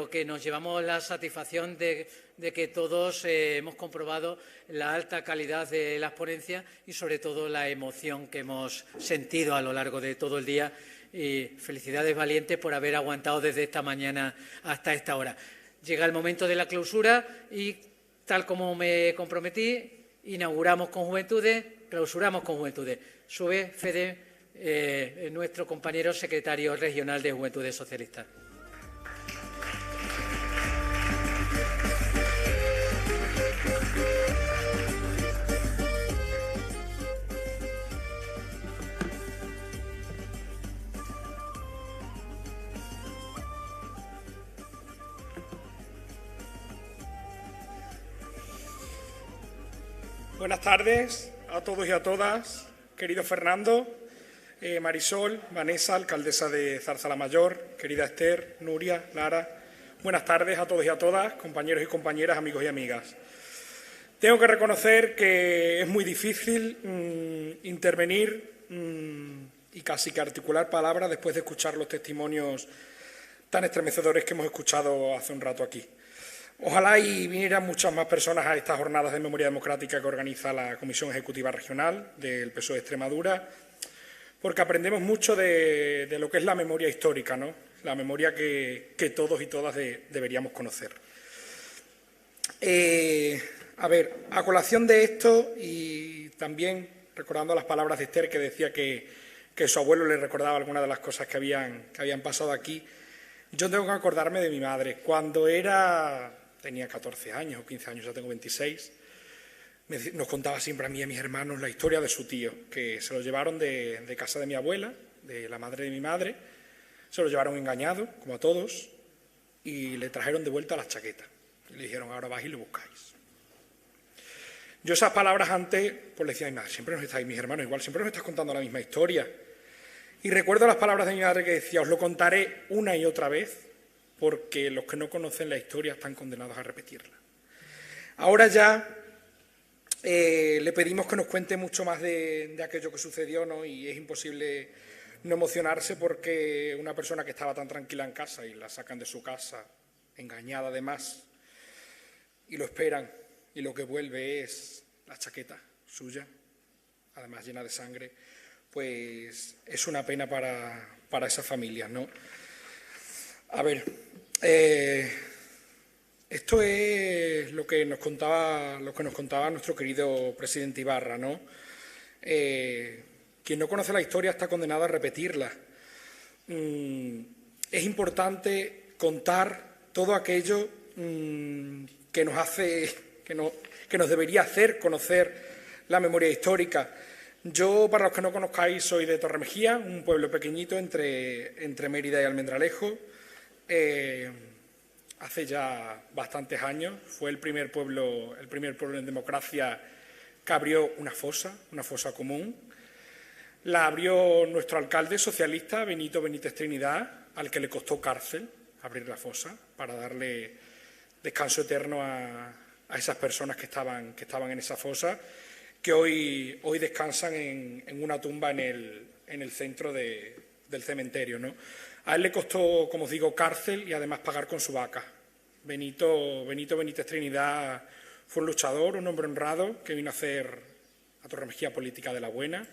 que nos llevamos la satisfacción de que todos hemos comprobado la alta calidad de las ponencias y, sobre todo, la emoción que hemos sentido a lo largo de todo el día. Y felicidades, valientes, por haber aguantado desde esta mañana hasta esta hora. Llega el momento de la clausura y, tal como me comprometí, inauguramos con Juventudes, clausuramos con Juventudes. Sube Fede, nuestro compañero secretario regional de Juventudes Socialistas. Buenas tardes a todos y a todas. Querido Fernando, Marisol, Vanessa, alcaldesa de Zarzalamayor, querida Esther, Nuria, Lara. Buenas tardes a todos y a todas, compañeros y compañeras, amigos y amigas. Tengo que reconocer que es muy difícil intervenir y casi que articular palabras después de escuchar los testimonios tan estremecedores que hemos escuchado hace un rato aquí. Ojalá y vinieran muchas más personas a estas jornadas de memoria democrática que organiza la Comisión Ejecutiva Regional del PSOE de Extremadura, porque aprendemos mucho de lo que es la memoria histórica, ¿no? La memoria que todos y todas deberíamos conocer. A colación de esto, y también recordando las palabras de Esther, que decía que su abuelo le recordaba algunas de las cosas que habían pasado aquí, yo tengo que acordarme de mi madre. Cuando tenía 14 años o 15 años, ya tengo 26, nos contaba siempre a mí y a mis hermanos la historia de su tío, que se lo llevaron de casa de mi abuela, de la madre de mi madre, se lo llevaron engañado, como a todos, y le trajeron de vuelta las chaquetas. Y le dijeron, ahora vais y lo buscáis. Yo esas palabras antes, pues le decía a mi madre, siempre nos estáis, mis hermanos, igual, siempre nos estás contando la misma historia. Y recuerdo las palabras de mi madre que decía, os lo contaré una y otra vez, porque los que no conocen la historia están condenados a repetirla. Ahora ya le pedimos que nos cuente mucho más de aquello que sucedió, ¿no? Y es imposible no emocionarse porque una persona que estaba tan tranquila en casa y la sacan de su casa, engañada además, y lo esperan, y lo que vuelve es la chaqueta suya, además llena de sangre, pues es una pena para esas familias, ¿no? A ver, esto es lo que nos contaba nuestro querido presidente Ibarra, ¿no? Quien no conoce la historia está condenado a repetirla. Es importante contar todo aquello que nos debería hacer conocer la memoria histórica. Yo, para los que no conozcáis, soy de Torremejía, un pueblo pequeñito entre Mérida y Almendralejo. Hace ya bastantes años fue el primer pueblo en democracia que abrió una fosa común. La abrió nuestro alcalde socialista, Benito Benítez Trinidad, al que le costó cárcel abrir la fosa para darle descanso eterno a esas personas que estaban en esa fosa, que hoy descansan en una tumba en el centro del cementerio, ¿no? A él le costó, como os digo, cárcel y además pagar con su vaca. Benito Benítez Trinidad fue un luchador, un hombre honrado que vino a hacer a Torremejía política de la buena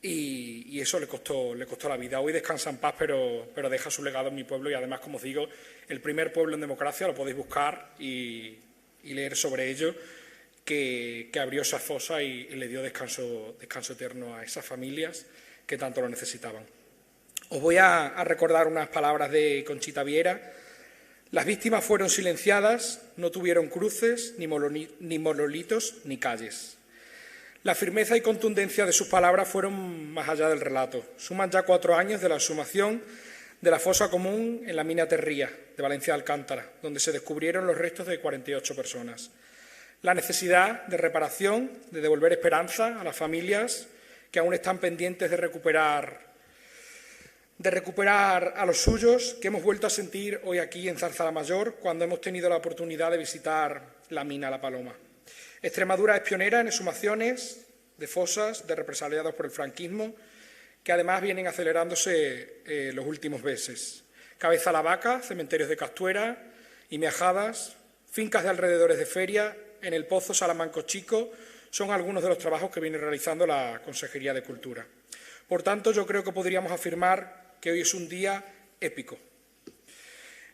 y eso le costó la vida. Hoy descansa en paz, pero deja su legado en mi pueblo y además, como os digo, el primer pueblo en democracia, lo podéis buscar y leer sobre ello, que abrió esa fosa y le dio descanso eterno a esas familias que tanto lo necesitaban. Os voy a recordar unas palabras de Conchita Viera. Las víctimas fueron silenciadas, no tuvieron cruces, ni monolitos, ni calles. La firmeza y contundencia de sus palabras fueron más allá del relato. Suman ya 4 años de la exhumación de la fosa común en la mina Terría, de Valencia de Alcántara, donde se descubrieron los restos de 48 personas. La necesidad de reparación, de devolver esperanza a las familias que aún están pendientes de recuperar a los suyos, que hemos vuelto a sentir hoy aquí en Zarzalamayor cuando hemos tenido la oportunidad de visitar la mina La Paloma. Extremadura es pionera en exhumaciones de fosas de represaliados por el franquismo, que además vienen acelerándose los últimos meses. Cabeza la Vaca, cementerios de Castuera y Meajadas, fincas de alrededores de Feria, en el Pozo, Salamanco Chico, son algunos de los trabajos que viene realizando la Consejería de Cultura. Por tanto, yo creo que podríamos afirmar que hoy es un día épico.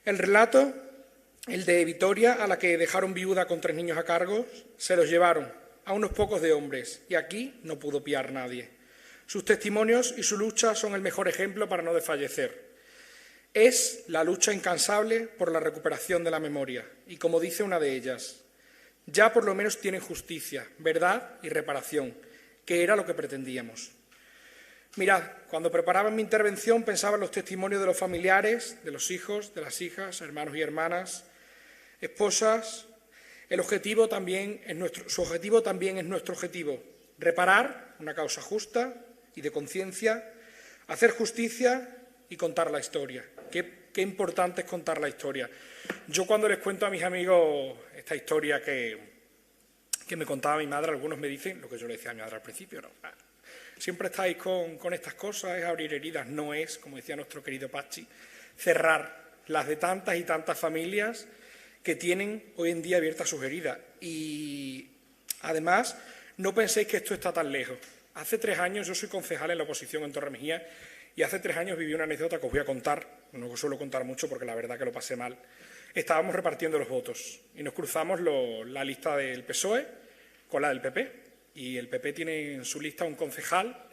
El relato, el de Vitoria, a la que dejaron viuda con 3 niños a cargo, se los llevaron a unos pocos de hombres y aquí no pudo piar nadie. Sus testimonios y su lucha son el mejor ejemplo para no desfallecer. Es la lucha incansable por la recuperación de la memoria y, como dice una de ellas, ya por lo menos tienen justicia, verdad y reparación, que era lo que pretendíamos. Mirad, cuando preparaba mi intervención pensaba en los testimonios de los familiares, de los hijos, de las hijas, hermanos y hermanas, esposas. Su objetivo también es nuestro objetivo, reparar una causa justa y de conciencia, hacer justicia y contar la historia. Qué importante es contar la historia. Yo cuando les cuento a mis amigos esta historia que me contaba mi madre, algunos me dicen lo que yo le decía a mi madre al principio, ¿no? Siempre estáis con estas cosas, es abrir heridas, no es, como decía nuestro querido Pachi, cerrar las de tantas y tantas familias que tienen hoy en día abiertas sus heridas. Y además, no penséis que esto está tan lejos. Hace 3 años, yo soy concejal en la oposición en Torremejía, y hace 3 años viví una anécdota que os voy a contar, no os suelo contar mucho porque la verdad que lo pasé mal. Estábamos repartiendo los votos y nos cruzamos la lista del PSOE con la del PP. Y el PP tiene en su lista un concejal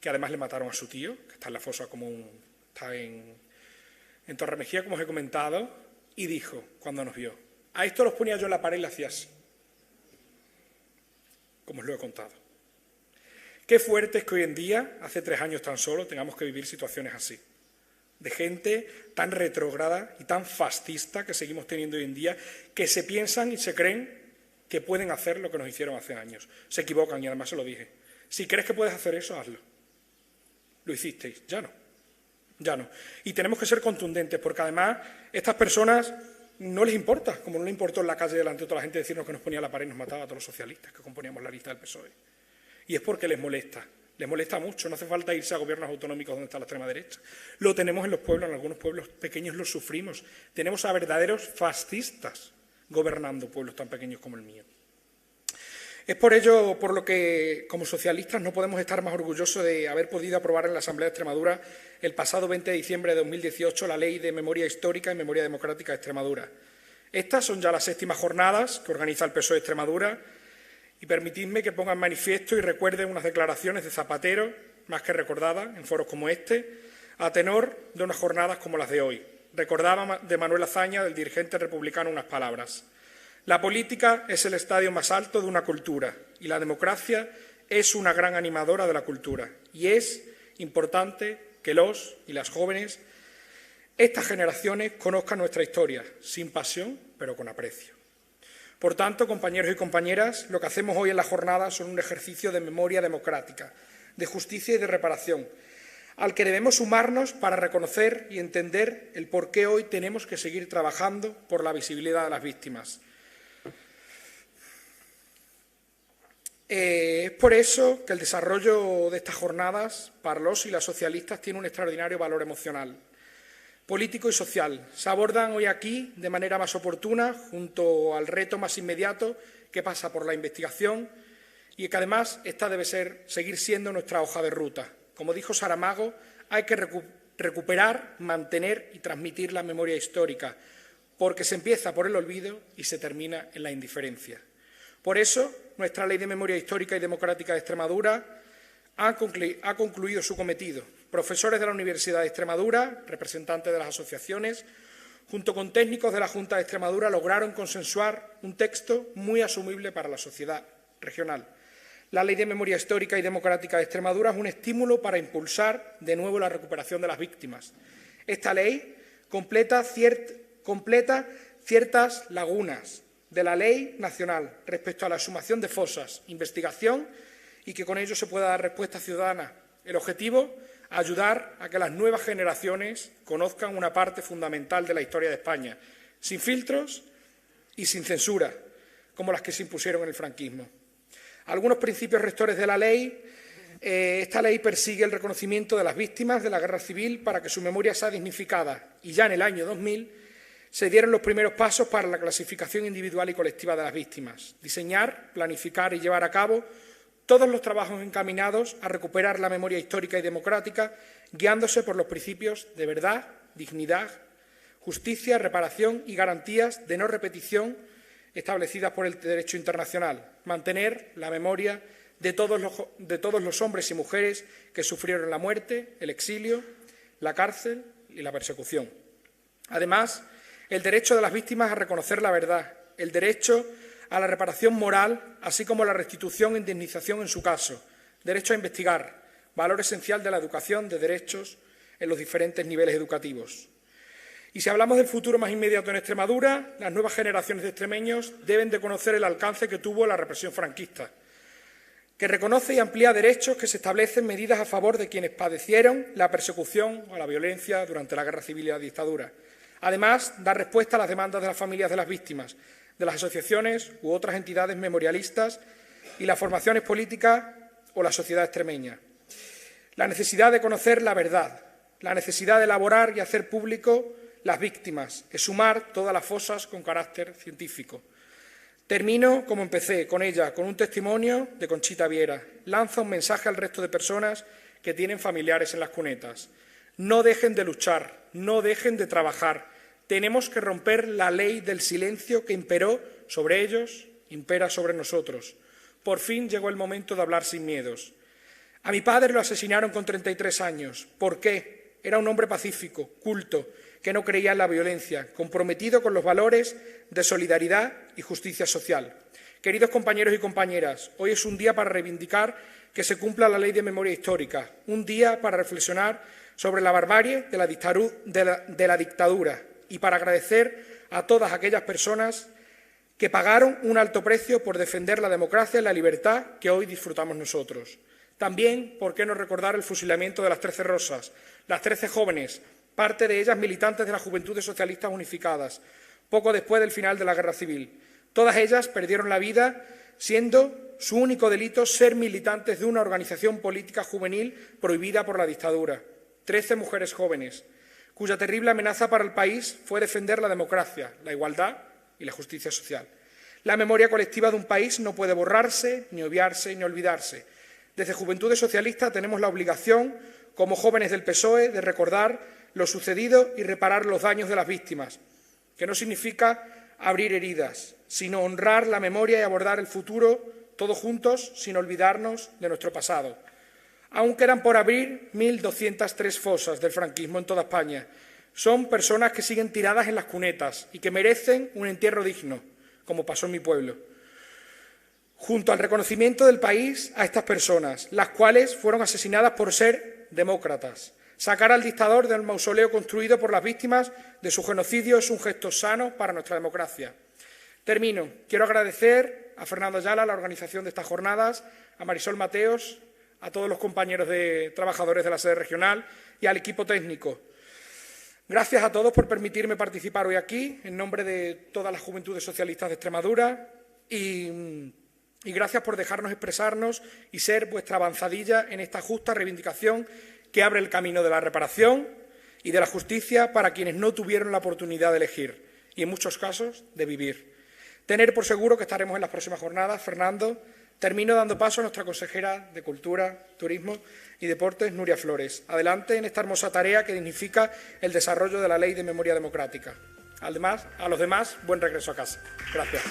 que además le mataron a su tío, que está en la fosa común, está en Torremejía, como os he comentado, y dijo, cuando nos vio, a esto los ponía yo en la pared y le hacía así, como os lo he contado. Qué fuerte es que hoy en día, hace 3 años tan solo, tengamos que vivir situaciones así, de gente tan retrógrada y tan fascista que seguimos teniendo hoy en día, que se piensan y se creen que pueden hacer lo que nos hicieron hace años. Se equivocan y además se lo dije. Si crees que puedes hacer eso, hazlo. Lo hicisteis, ya no. Ya no. Y tenemos que ser contundentes porque además estas personas no les importa, como no les importó en la calle delante de toda la gente decirnos que nos ponía a la pared y nos mataba a todos los socialistas que componíamos la lista del PSOE. Y es porque les molesta mucho, no hace falta irse a gobiernos autonómicos donde está la extrema derecha. Lo tenemos en los pueblos, en algunos pueblos pequeños lo sufrimos. Tenemos a verdaderos fascistas gobernando pueblos tan pequeños como el mío. Es por ello por lo que, como socialistas, no podemos estar más orgullosos de haber podido aprobar en la Asamblea de Extremadura el pasado 20 de diciembre de 2018 la Ley de Memoria Histórica y Memoria Democrática de Extremadura. Estas son ya las 7ª jornadas que organiza el PSOE de Extremadura y permitidme que ponga en manifiesto y recuerde unas declaraciones de Zapatero, más que recordadas en foros como este, a tenor de unas jornadas como las de hoy. Recordaba de Manuel Azaña, del dirigente republicano, unas palabras. La política es el estadio más alto de una cultura y la democracia es una gran animadora de la cultura. Y es importante que los y las jóvenes, estas generaciones, conozcan nuestra historia, sin pasión, pero con aprecio. Por tanto, compañeros y compañeras, lo que hacemos hoy en la jornada son un ejercicio de memoria democrática, de justicia y de reparación, al que debemos sumarnos para reconocer y entender el por qué hoy tenemos que seguir trabajando por la visibilidad de las víctimas. Es por eso que el desarrollo de estas jornadas para los y las socialistas tiene un extraordinario valor emocional, político y social. Se abordan hoy aquí de manera más oportuna junto al reto más inmediato que pasa por la investigación y que además esta debe seguir siendo nuestra hoja de ruta. Como dijo Saramago, hay que recuperar, mantener y transmitir la memoria histórica, porque se empieza por el olvido y se termina en la indiferencia. Por eso, nuestra Ley de Memoria Histórica y Democrática de Extremadura ha concluido su cometido. Profesores de la Universidad de Extremadura, representantes de las asociaciones, junto con técnicos de la Junta de Extremadura, lograron consensuar un texto muy asumible para la sociedad regional. La Ley de Memoria Histórica y Democrática de Extremadura es un estímulo para impulsar de nuevo la recuperación de las víctimas. Esta ley completa ciertas lagunas de la ley nacional respecto a la exhumación de fosas, investigación y que con ello se pueda dar respuesta ciudadana. El objetivo, ayudar a que las nuevas generaciones conozcan una parte fundamental de la historia de España, sin filtros y sin censura, como las que se impusieron en el franquismo. Algunos principios rectores de la ley. Esta ley persigue el reconocimiento de las víctimas de la guerra civil para que su memoria sea dignificada y ya en el año 2000 se dieron los primeros pasos para la clasificación individual y colectiva de las víctimas, diseñar, planificar y llevar a cabo todos los trabajos encaminados a recuperar la memoria histórica y democrática, guiándose por los principios de verdad, dignidad, justicia, reparación y garantías de no repetición establecidas por el derecho internacional, mantener la memoria de todos los hombres y mujeres que sufrieron la muerte, el exilio, la cárcel y la persecución. Además, el derecho de las víctimas a reconocer la verdad, el derecho a la reparación moral, así como la restitución e indemnización en su caso, derecho a investigar, valor esencial de la educación de derechos en los diferentes niveles educativos. Y si hablamos del futuro más inmediato en Extremadura, las nuevas generaciones de extremeños deben de conocer el alcance que tuvo la represión franquista, que reconoce y amplía derechos, que se establecen medidas a favor de quienes padecieron la persecución o la violencia durante la guerra civil y la dictadura. Además, da respuesta a las demandas de las familias de las víctimas, de las asociaciones u otras entidades memorialistas y las formaciones políticas o la sociedad extremeña. La necesidad de conocer la verdad, la necesidad de elaborar y hacer público las víctimas, exhumar todas las fosas con carácter científico. Termino como empecé, con ella, con un testimonio de Conchita Viera. Lanza un mensaje al resto de personas que tienen familiares en las cunetas. No dejen de luchar, no dejen de trabajar. Tenemos que romper la ley del silencio que imperó sobre ellos, impera sobre nosotros. Por fin llegó el momento de hablar sin miedos. A mi padre lo asesinaron con 33 años. ¿Por qué? Era un hombre pacífico, culto, que no creía en la violencia, comprometido con los valores de solidaridad y justicia social. Queridos compañeros y compañeras, hoy es un día para reivindicar que se cumpla la ley de memoria histórica, un día para reflexionar sobre la barbarie de la dictadura y para agradecer a todas aquellas personas que pagaron un alto precio por defender la democracia y la libertad que hoy disfrutamos nosotros. También, ¿por qué no recordar el fusilamiento de las 13 Rosas, las 13 jóvenes, parte de ellas militantes de las Juventudes Socialistas Unificadas, poco después del final de la Guerra Civil? Todas ellas perdieron la vida siendo su único delito ser militantes de una organización política juvenil prohibida por la dictadura. 13 mujeres jóvenes, cuya terrible amenaza para el país fue defender la democracia, la igualdad y la justicia social. La memoria colectiva de un país no puede borrarse, ni obviarse, ni olvidarse. Desde Juventudes Socialistas tenemos la obligación, como jóvenes del PSOE, de recordar lo sucedido y reparar los daños de las víctimas, que no significa abrir heridas, sino honrar la memoria y abordar el futuro todos juntos, sin olvidarnos de nuestro pasado. Aún quedan por abrir 1.203 fosas del franquismo en toda España. Son personas que siguen tiradas en las cunetas y que merecen un entierro digno, como pasó en mi pueblo. Junto al reconocimiento del país a estas personas, las cuales fueron asesinadas por ser demócratas. Sacar al dictador del mausoleo construido por las víctimas de su genocidio es un gesto sano para nuestra democracia. Termino. Quiero agradecer a Fernando Ayala la organización de estas jornadas, a Marisol Mateos, a todos los compañeros de trabajadores de la sede regional y al equipo técnico. Gracias a todos por permitirme participar hoy aquí, en nombre de todas las Juventudes Socialistas de Extremadura, y gracias por dejarnos expresarnos y ser vuestra avanzadilla en esta justa reivindicación que abre el camino de la reparación y de la justicia para quienes no tuvieron la oportunidad de elegir y, en muchos casos, de vivir. Tener por seguro que estaremos en las próximas jornadas. Fernando, termino dando paso a nuestra consejera de Cultura, Turismo y Deportes, Nuria Flores. Adelante en esta hermosa tarea que dignifica el desarrollo de la Ley de Memoria Democrática. Además, a los demás, buen regreso a casa. Gracias.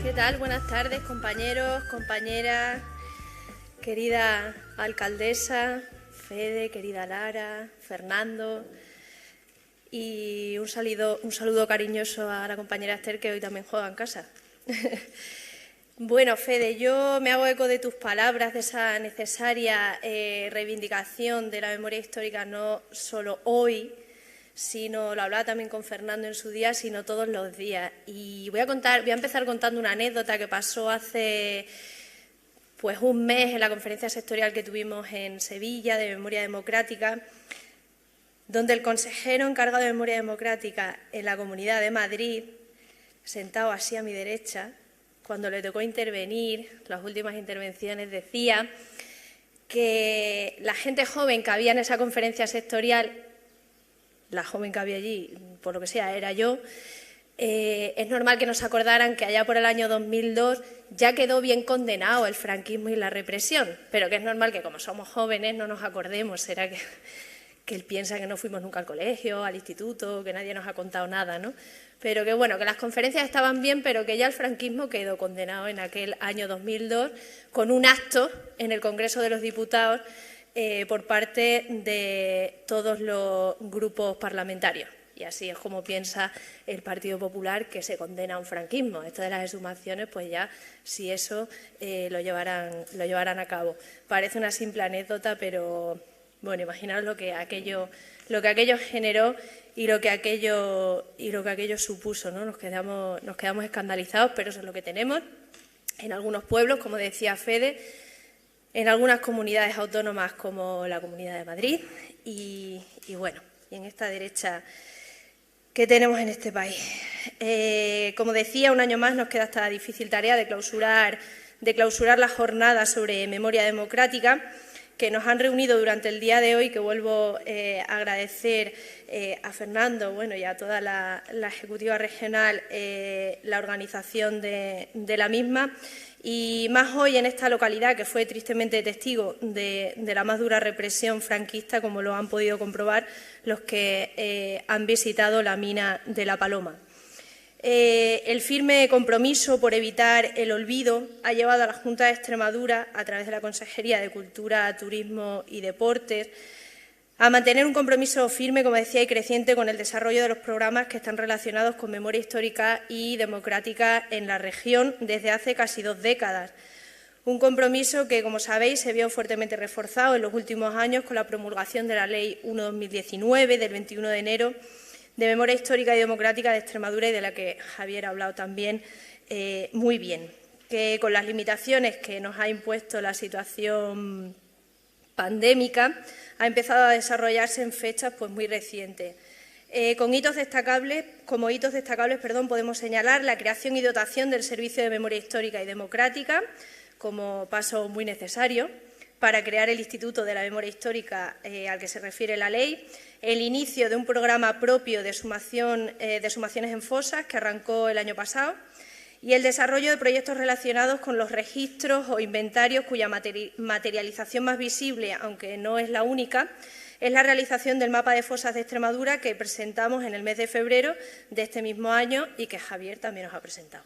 ¿Qué tal? Buenas tardes, compañeros, compañeras, querida alcaldesa, Fede, querida Lara, Fernando, y un saludo cariñoso a la compañera Esther, que hoy también juega en casa. Bueno, Fede, yo me hago eco de tus palabras, de esa necesaria reivindicación de la memoria histórica, no solo hoy, sino, lo hablaba también con Fernando en su día, sino todos los días. Y voy a empezar contando una anécdota que pasó hace pues un mes en la conferencia sectorial que tuvimos en Sevilla de Memoria Democrática, donde el consejero encargado de Memoria Democrática en la Comunidad de Madrid, sentado así a mi derecha, cuando le tocó intervenir, las últimas intervenciones, decía que la gente joven que había en esa conferencia sectorial, la joven que había allí, por lo que sea, era yo, es normal que nos acordaran que allá por el año 2002 ya quedó bien condenado el franquismo y la represión, pero que es normal que como somos jóvenes no nos acordemos, será que él piensa que no fuimos nunca al colegio, al instituto, que nadie nos ha contado nada, ¿no? Pero que bueno, que las conferencias estaban bien, pero que ya el franquismo quedó condenado en aquel año 2002 con un acto en el Congreso de los Diputados por parte de todos los grupos parlamentarios. Y así es como piensa el Partido Popular que se condena a un franquismo. Esto de las exhumaciones, pues ya, si eso lo llevarán a cabo. Parece una simple anécdota, pero bueno, imaginaos lo que aquello generó y lo que aquello supuso, ¿no? Nos quedamos escandalizados, pero eso es lo que tenemos. En algunos pueblos, como decía Fede, en algunas comunidades autónomas como la Comunidad de Madrid y bueno, y en esta derecha que tenemos en este país. Como decía, un año más nos queda esta difícil tarea de clausurar la jornada sobre memoria democrática que nos han reunido durante el día de hoy, que vuelvo a agradecer a Fernando, bueno, y a toda la Ejecutiva Regional la organización de la misma, y más hoy en esta localidad que fue tristemente testigo de la más dura represión franquista, como lo han podido comprobar los que han visitado la mina de La Paloma. El firme compromiso por evitar el olvido ha llevado a la Junta de Extremadura, a través de la Consejería de Cultura, Turismo y Deportes, a mantener un compromiso firme, como decía, y creciente con el desarrollo de los programas que están relacionados con memoria histórica y democrática en la región desde hace casi 2 décadas. Un compromiso que, como sabéis, se vio fuertemente reforzado en los últimos años con la promulgación de la Ley 1/2019, del 21 de enero, de Memoria Histórica y Democrática de Extremadura, y de la que Javier ha hablado también muy bien, que con las limitaciones que nos ha impuesto la situación pandémica ha empezado a desarrollarse en fechas pues, muy recientes. Como hitos destacables, podemos señalar la creación y dotación del Servicio de Memoria Histórica y Democrática como paso muy necesario para crear el Instituto de la Memoria Histórica al que se refiere la ley, el inicio de un programa propio de exhumaciones en fosas que arrancó el año pasado y el desarrollo de proyectos relacionados con los registros o inventarios cuya materialización más visible, aunque no es la única, es la realización del mapa de fosas de Extremadura que presentamos en el mes de febrero de este mismo año y que Javier también nos ha presentado.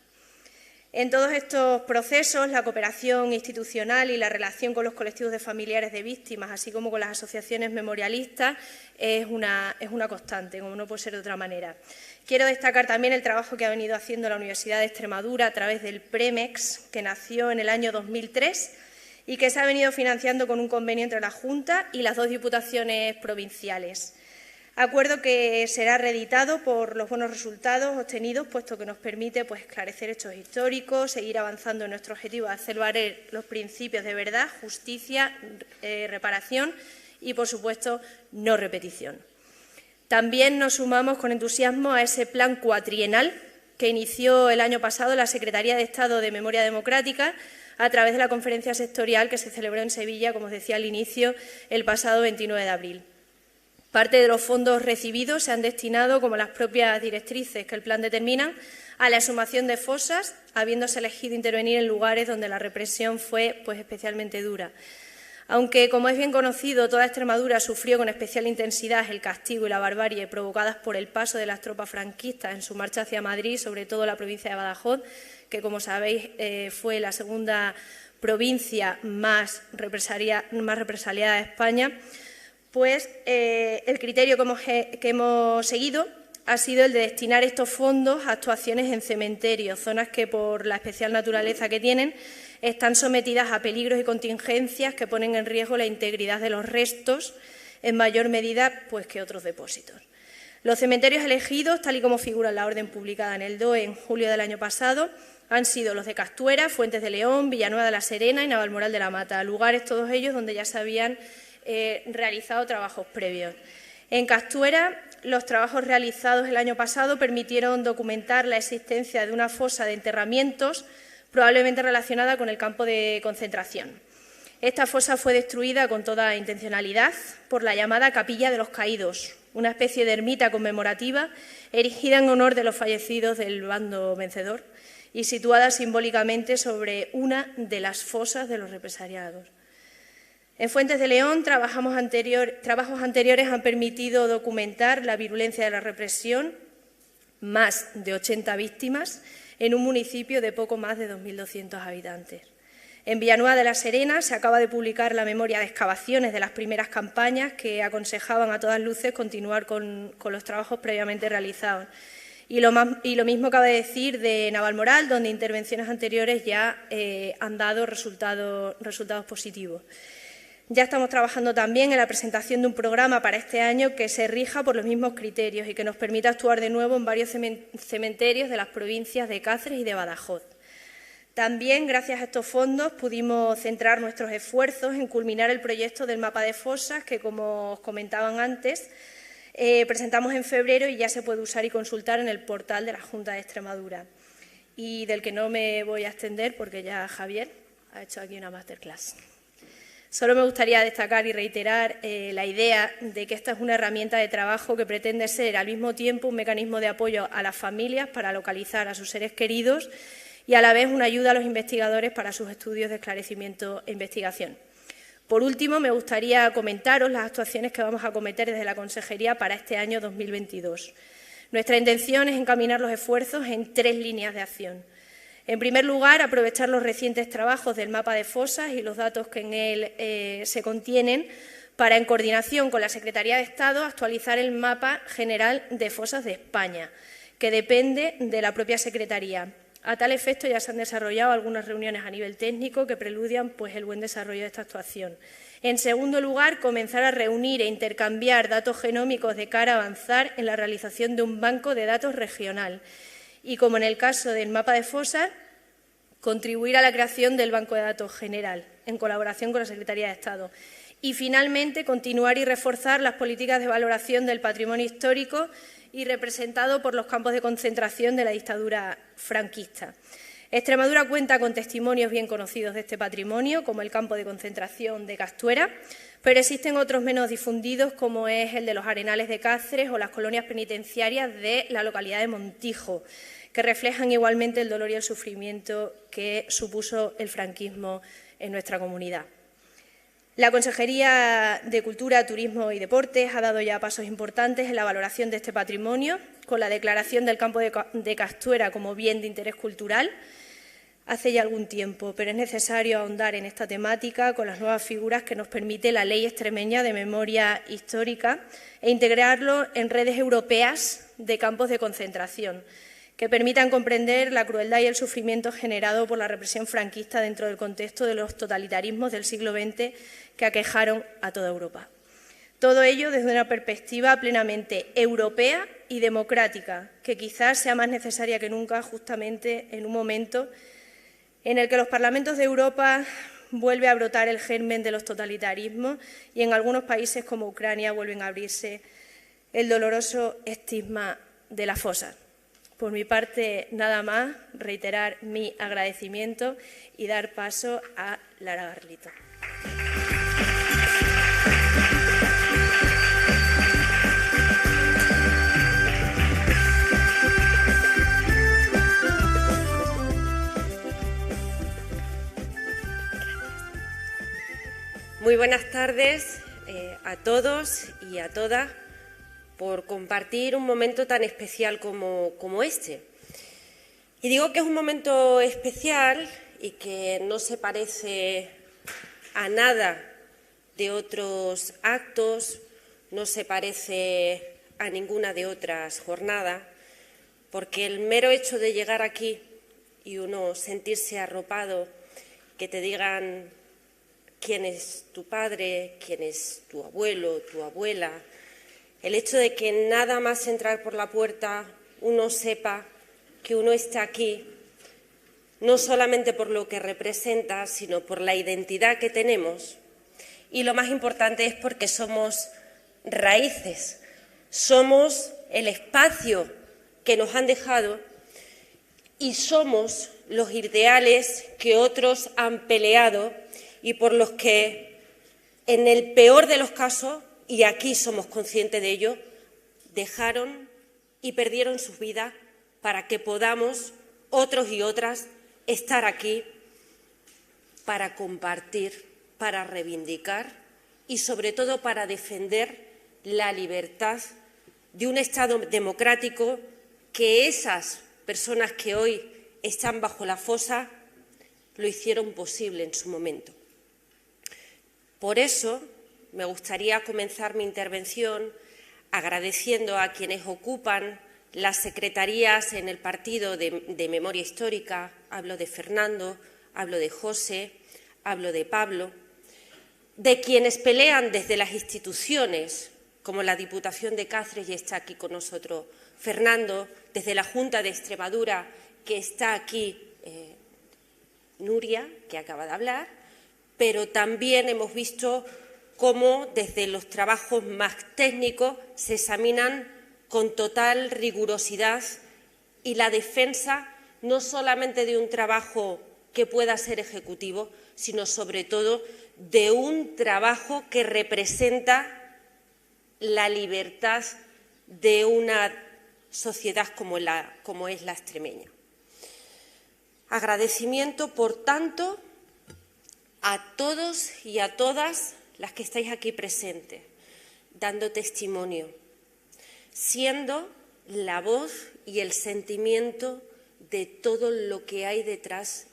En todos estos procesos, la cooperación institucional y la relación con los colectivos de familiares de víctimas, así como con las asociaciones memorialistas, es una constante, como no puede ser de otra manera. Quiero destacar también el trabajo que ha venido haciendo la Universidad de Extremadura a través del Premex, que nació en el año 2003 y que se ha venido financiando con un convenio entre la Junta y las 2 diputaciones provinciales. Acuerdo que será reeditado por los buenos resultados obtenidos, puesto que nos permite pues, esclarecer hechos históricos, seguir avanzando en nuestro objetivo de hacer valer los principios de verdad, justicia, reparación y, por supuesto, no repetición. También nos sumamos con entusiasmo a ese plan cuatrienal que inició el año pasado la Secretaría de Estado de Memoria Democrática a través de la conferencia sectorial que se celebró en Sevilla, como os decía al inicio, el pasado 29 de abril. Parte de los fondos recibidos se han destinado, como las propias directrices que el plan determina, a la exhumación de fosas, habiéndose elegido intervenir en lugares donde la represión fue pues, especialmente dura. Aunque, como es bien conocido, toda Extremadura sufrió con especial intensidad el castigo y la barbarie provocadas por el paso de las tropas franquistas en su marcha hacia Madrid, sobre todo la provincia de Badajoz, que, como sabéis, fue la segunda provincia más represaliada de España, pues el criterio que hemos seguido ha sido el de destinar estos fondos a actuaciones en cementerios, zonas que por la especial naturaleza que tienen están sometidas a peligros y contingencias que ponen en riesgo la integridad de los restos en mayor medida pues, que otros depósitos. Los cementerios elegidos, tal y como figura en la orden publicada en el DOE en julio del año pasado, han sido los de Castuera, Fuentes de León, Villanueva de la Serena y Navalmoral de la Mata, lugares todos ellos donde ya se habían realizado trabajos previos. En Castuera, los trabajos realizados el año pasado permitieron documentar la existencia de una fosa de enterramientos probablemente relacionada con el campo de concentración. Esta fosa fue destruida con toda intencionalidad por la llamada Capilla de los Caídos, una especie de ermita conmemorativa erigida en honor de los fallecidos del bando vencedor y situada simbólicamente sobre una de las fosas de los represaliados. En Fuentes de León, trabajos anteriores han permitido documentar la virulencia de la represión, más de 80 víctimas, en un municipio de poco más de 2.200 habitantes. En Villanueva de la Serena se acaba de publicar la memoria de excavaciones de las primeras campañas que aconsejaban a todas luces continuar con los trabajos previamente realizados. Y lo mismo cabe decir de Navalmoral, donde intervenciones anteriores ya han dado resultados positivos. Ya estamos trabajando también en la presentación de un programa para este año que se rija por los mismos criterios y que nos permita actuar de nuevo en varios cementerios de las provincias de Cáceres y de Badajoz. También, gracias a estos fondos, pudimos centrar nuestros esfuerzos en culminar el proyecto del mapa de fosas que, como os comentaban antes, presentamos en febrero y ya se puede usar y consultar en el portal de la Junta de Extremadura, y del que no me voy a extender porque ya Javier ha hecho aquí una masterclass. Solo me gustaría destacar y reiterar la idea de que esta es una herramienta de trabajo que pretende ser al mismo tiempo un mecanismo de apoyo a las familias para localizar a sus seres queridos y a la vez una ayuda a los investigadores para sus estudios de esclarecimiento e investigación. Por último, me gustaría comentaros las actuaciones que vamos a acometer desde la Consejería para este año 2022. Nuestra intención es encaminar los esfuerzos en 3 líneas de acción. En primer lugar, aprovechar los recientes trabajos del mapa de fosas y los datos que en él se contienen para, en coordinación con la Secretaría de Estado, actualizar el mapa general de fosas de España, que depende de la propia Secretaría. A tal efecto, ya se han desarrollado algunas reuniones a nivel técnico que preludian el buen desarrollo de esta actuación. En segundo lugar, comenzar a reunir e intercambiar datos genómicos de cara a avanzar en la realización de un banco de datos regional. Y, como en el caso del mapa de fosas, contribuir a la creación del Banco de Datos General, en colaboración con la Secretaría de Estado. Y, finalmente, continuar y reforzar las políticas de valoración del patrimonio histórico y representado por los campos de concentración de la dictadura franquista. Extremadura cuenta con testimonios bien conocidos de este patrimonio, como el campo de concentración de Castuera, pero existen otros menos difundidos, como es el de los Arenales de Cáceres o las colonias penitenciarias de la localidad de Montijo, que reflejan igualmente el dolor y el sufrimiento que supuso el franquismo en nuestra comunidad. La Consejería de Cultura, Turismo y Deportes ha dado ya pasos importantes en la valoración de este patrimonio, con la declaración del campo de Castuera como bien de interés cultural hace ya algún tiempo, pero es necesario ahondar en esta temática con las nuevas figuras que nos permite la Ley Extremeña de Memoria Histórica e integrarlo en redes europeas de campos de concentración, que permitan comprender la crueldad y el sufrimiento generado por la represión franquista dentro del contexto de los totalitarismos del siglo XX que aquejaron a toda Europa. Todo ello desde una perspectiva plenamente europea y democrática, que quizás sea más necesaria que nunca justamente en un momento en el que los parlamentos de Europa vuelve a brotar el germen de los totalitarismos y en algunos países como Ucrania vuelven a abrirse el doloroso estigma de la fosa. Por mi parte, nada más, reiterar mi agradecimiento y dar paso a Lara Garlito. Muy buenas tardes a todos y a todas por compartir un momento tan especial como este. Y digo que es un momento especial y que no se parece a nada de otros actos, no se parece a ninguna de otras jornadas, porque el mero hecho de llegar aquí y uno sentirse arropado, que te digan quién es tu padre, quién es tu abuelo, tu abuela. El hecho de que nada más entrar por la puerta uno sepa que uno está aquí, no solamente por lo que representa, sino por la identidad que tenemos. Y lo más importante es porque somos raíces, somos el espacio que nos han dejado y somos los ideales que otros han peleado y por los que, en el peor de los casos, y aquí somos conscientes de ello, dejaron y perdieron sus vidas para que podamos, otros y otras, estar aquí para compartir, para reivindicar y, sobre todo, para defender la libertad de un Estado democrático que esas personas que hoy están bajo la fosa lo hicieron posible en su momento. Por eso me gustaría comenzar mi intervención agradeciendo a quienes ocupan las secretarías en el partido de Memoria Histórica. Hablo de Fernando, hablo de José, hablo de Pablo, de quienes pelean desde las instituciones, como la Diputación de Cáceres, y está aquí con nosotros Fernando, desde la Junta de Extremadura, que está aquí Nuria, que acaba de hablar, pero también hemos visto cómo desde los trabajos más técnicos se examinan con total rigurosidad y la defensa no solamente de un trabajo que pueda ser ejecutivo, sino sobre todo de un trabajo que representa la libertad de una sociedad como es la extremeña. Agradecimiento, por tanto, a todos y a todas las que estáis aquí presentes, dando testimonio, siendo la voz y el sentimiento de todo lo que hay detrás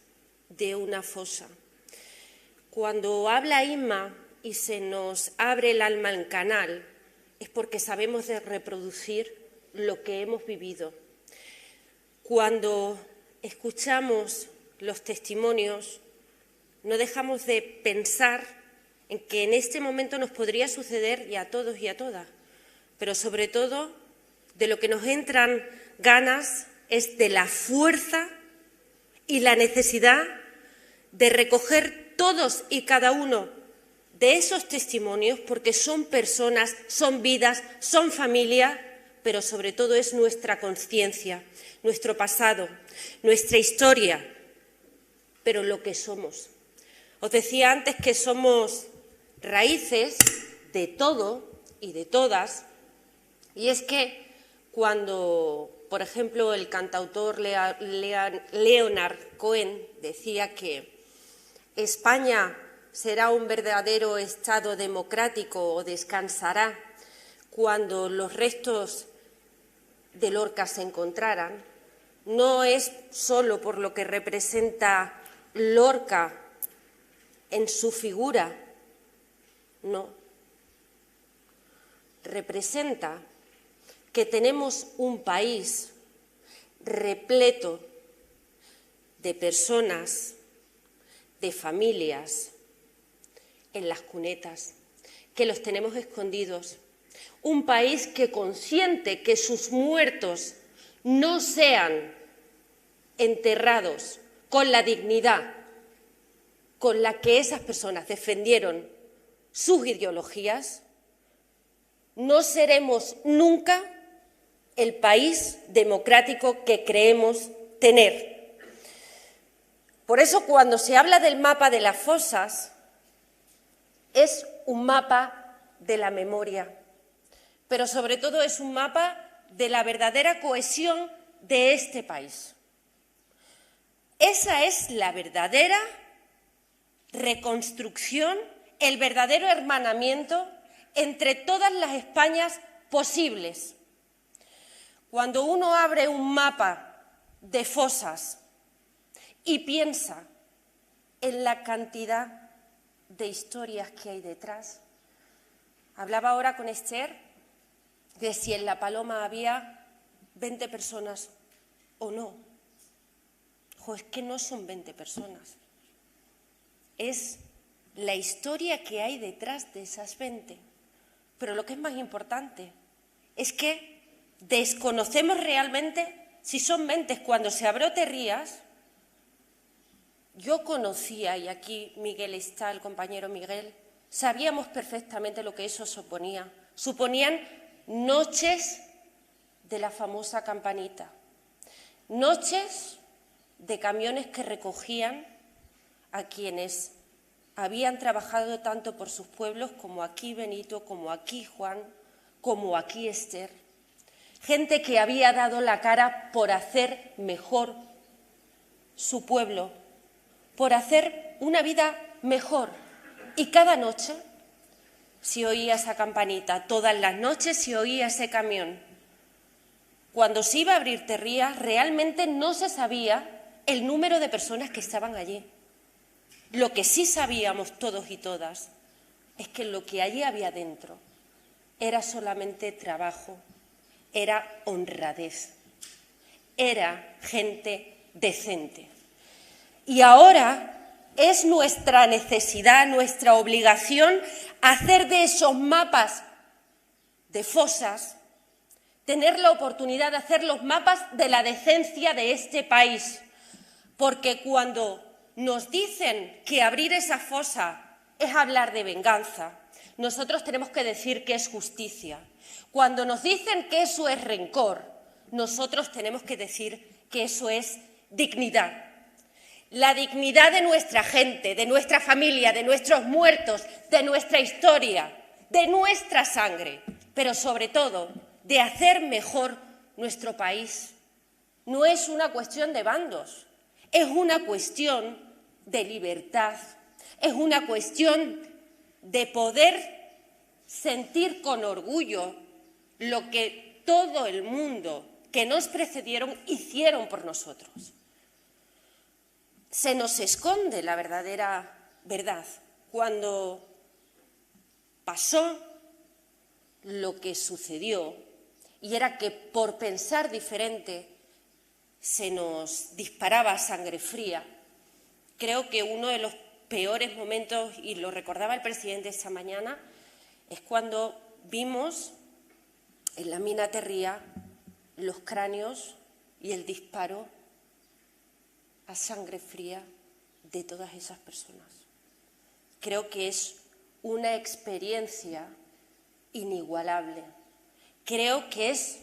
de una fosa. Cuando habla Inma y se nos abre el alma en canal, es porque sabemos de reproducir lo que hemos vivido. Cuando escuchamos los testimonios, no dejamos de pensar en que en este momento nos podría suceder, y a todos y a todas, pero sobre todo de lo que nos entran ganas es de la fuerza y la necesidad de recoger todos y cada uno de esos testimonios, porque son personas, son vidas, son familia, pero sobre todo es nuestra conciencia, nuestro pasado, nuestra historia, pero lo que somos. Os decía antes que somos raíces de todo y de todas, y es que cuando, por ejemplo, el cantautor Leonard Cohen decía que España será un verdadero Estado democrático o descansará cuando los restos de Lorca se encontraran, no es solo por lo que representa Lorca en su figura, no. Representa que tenemos un país repleto de personas, de familias, en las cunetas, que los tenemos escondidos. Un país que consiente que sus muertos no sean enterrados con la dignidad con la que esas personas defendieron sus ideologías, no seremos nunca el país democrático que creemos tener. Por eso, cuando se habla del mapa de las fosas, es un mapa de la memoria, pero sobre todo es un mapa de la verdadera cohesión de este país. Esa es la verdadera reconstrucción, el verdadero hermanamiento entre todas las Españas posibles. Cuando uno abre un mapa de fosas y piensa en la cantidad de historias que hay detrás. Hablaba ahora con Esther de si en La Paloma había 20 personas o no. Es que no son 20 personas. Es la historia que hay detrás de esas 20. Pero lo que es más importante es que desconocemos realmente si son 20. Cuando se abrió Terrías, yo conocía, y aquí Miguel está, el compañero Miguel, sabíamos perfectamente lo que eso suponía. Suponían noches de la famosa campanita, noches de camiones que recogían a quienes habían trabajado tanto por sus pueblos, como aquí Benito, como aquí Juan, como aquí Esther. Gente que había dado la cara por hacer mejor su pueblo, por hacer una vida mejor. Y cada noche se oía esa campanita, todas las noches se oía ese camión. Cuando se iba a abrir Terrías, realmente no se sabía el número de personas que estaban allí. Lo que sí sabíamos todos y todas es que lo que allí había dentro era solamente trabajo, era honradez, era gente decente. Y ahora es nuestra necesidad, nuestra obligación hacer de esos mapas de fosas, tener la oportunidad de hacer los mapas de la decencia de este país, porque cuando nos dicen que abrir esa fosa es hablar de venganza, nosotros tenemos que decir que es justicia. Cuando nos dicen que eso es rencor, nosotros tenemos que decir que eso es dignidad. La dignidad de nuestra gente, de nuestra familia, de nuestros muertos, de nuestra historia, de nuestra sangre, pero sobre todo de hacer mejor nuestro país. No es una cuestión de bandos, es una cuestión de libertad, es una cuestión de poder sentir con orgullo lo que todo el mundo que nos precedieron hicieron por nosotros. Se nos esconde la verdadera verdad cuando pasó lo que sucedió, y era que por pensar diferente se nos disparaba sangre fría. Creo que uno de los peores momentos, y lo recordaba el presidente esta mañana, es cuando vimos en la mina Terría los cráneos y el disparo a sangre fría de todas esas personas. Creo que es una experiencia inigualable. Creo que es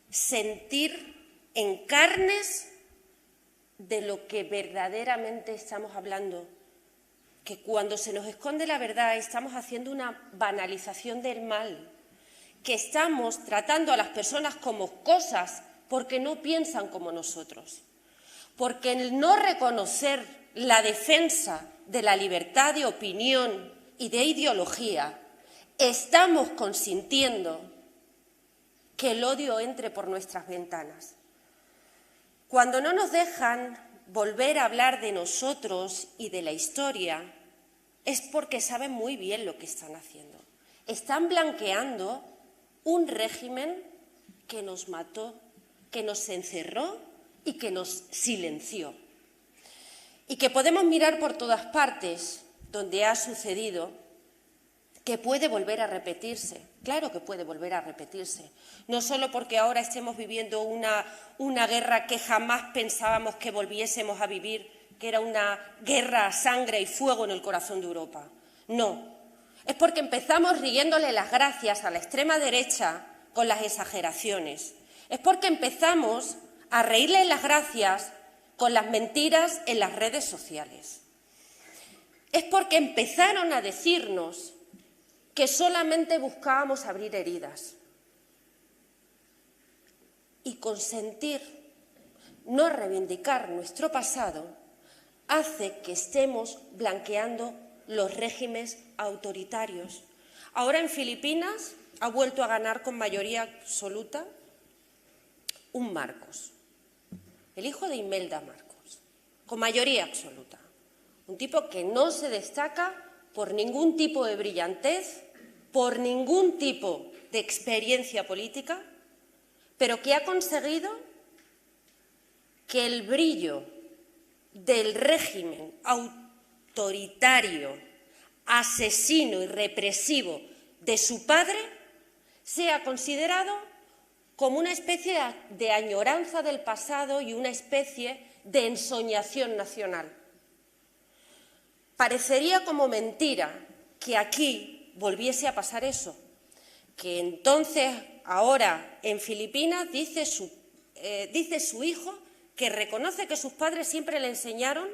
sentir en carnes de lo que verdaderamente estamos hablando, que cuando se nos esconde la verdad estamos haciendo una banalización del mal, que estamos tratando a las personas como cosas porque no piensan como nosotros, porque el no reconocer la defensa de la libertad de opinión y de ideología, estamos consintiendo que el odio entre por nuestras ventanas. Cuando no nos dejan volver a hablar de nosotros y de la historia, es porque saben muy bien lo que están haciendo. Están blanqueando un régimen que nos mató, que nos encerró y que nos silenció. Y que podemos mirar por todas partes donde ha sucedido, que puede volver a repetirse. Claro que puede volver a repetirse. No solo porque ahora estemos viviendo una guerra que jamás pensábamos que volviésemos a vivir, que era una guerra a sangre y fuego en el corazón de Europa. No, es porque empezamos riéndole las gracias a la extrema derecha con las exageraciones. Es porque empezamos a reírle las gracias con las mentiras en las redes sociales. Es porque empezaron a decirnos que solamente buscábamos abrir heridas. Y consentir, no reivindicar nuestro pasado, hace que estemos blanqueando los regímenes autoritarios. Ahora en Filipinas ha vuelto a ganar con mayoría absoluta un Marcos, el hijo de Imelda Marcos, con mayoría absoluta. Un tipo que no se destaca por ningún tipo de brillantez, por ningún tipo de experiencia política, pero que ha conseguido que el brillo del régimen autoritario asesino y represivo de su padre sea considerado como una especie de añoranza del pasado y una especie de ensoñación nacional. Parecería como mentira que aquí volviese a pasar eso, que entonces, ahora, en Filipinas, dice su hijo que reconoce que sus padres siempre le enseñaron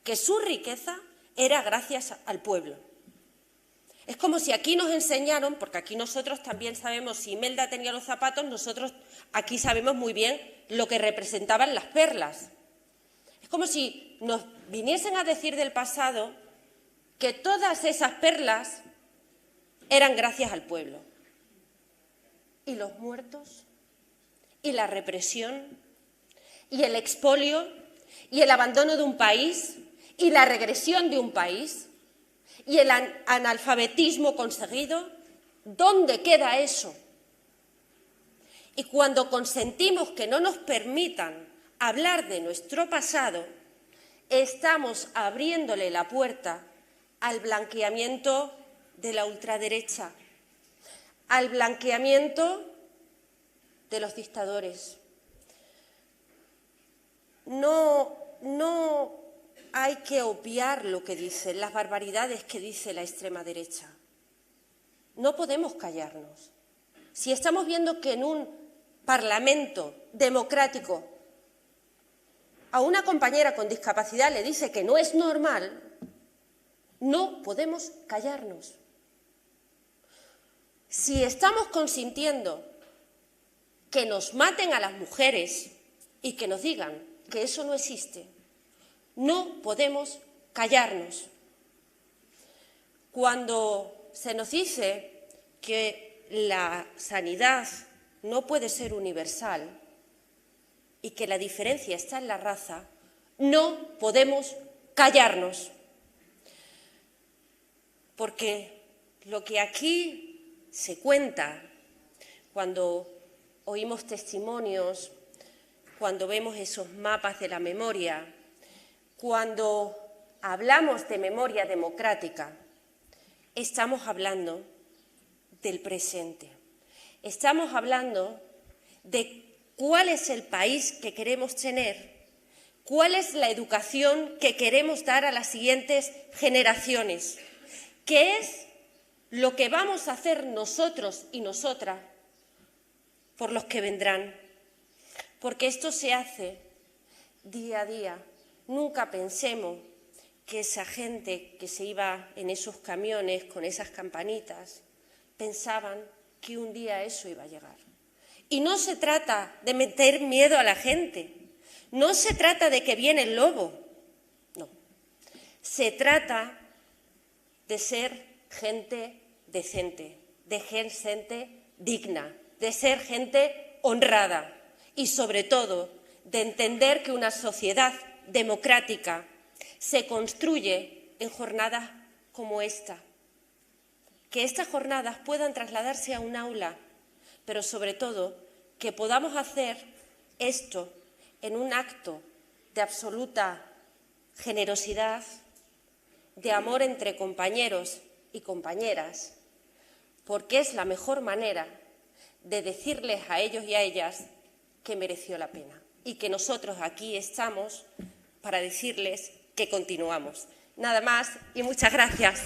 que su riqueza era gracias al pueblo. Es como si aquí nos enseñaron, porque aquí nosotros también sabemos, si Imelda tenía los zapatos, nosotros aquí sabemos muy bien lo que representaban las perlas. Es como si nos viniesen a decir del pasado que todas esas perlas eran gracias al pueblo. ¿Y los muertos? ¿Y la represión? ¿Y el expolio? ¿Y el abandono de un país? ¿Y la regresión de un país? ¿Y el analfabetismo conseguido? ¿Dónde queda eso? Y cuando consentimos que no nos permitan hablar de nuestro pasado, estamos abriéndole la puerta al blanqueamiento de la ultraderecha, al blanqueamiento de los dictadores. No hay que obviar lo que dicen, las barbaridades que dice la extrema derecha. No podemos callarnos. Si estamos viendo que en un parlamento democrático a una compañera con discapacidad le dice que no es normal, no podemos callarnos. Si estamos consintiendo que nos maten a las mujeres y que nos digan que eso no existe, no podemos callarnos. Cuando se nos dice que la sanidad no puede ser universal y que la diferencia está en la raza, no podemos callarnos. Porque lo que aquí se cuenta, cuando oímos testimonios, cuando vemos esos mapas de la memoria, cuando hablamos de memoria democrática, estamos hablando del presente. Estamos hablando de cuál es el país que queremos tener, cuál es la educación que queremos dar a las siguientes generaciones, qué es lo que vamos a hacer nosotros y nosotras por los que vendrán. Porque esto se hace día a día. Nunca pensemos que esa gente que se iba en esos camiones con esas campanitas pensaban que un día eso iba a llegar. Y no se trata de meter miedo a la gente, no se trata de que viene el lobo, no. Se trata de ser gente decente, de ser gente digna, de ser gente honrada y, sobre todo, de entender que una sociedad democrática se construye en jornadas como esta. Que estas jornadas puedan trasladarse a un aula, pero sobre todo que podamos hacer esto en un acto de absoluta generosidad, de amor entre compañeros y compañeras, porque es la mejor manera de decirles a ellos y a ellas que mereció la pena y que nosotros aquí estamos para decirles que continuamos. Nada más y muchas gracias.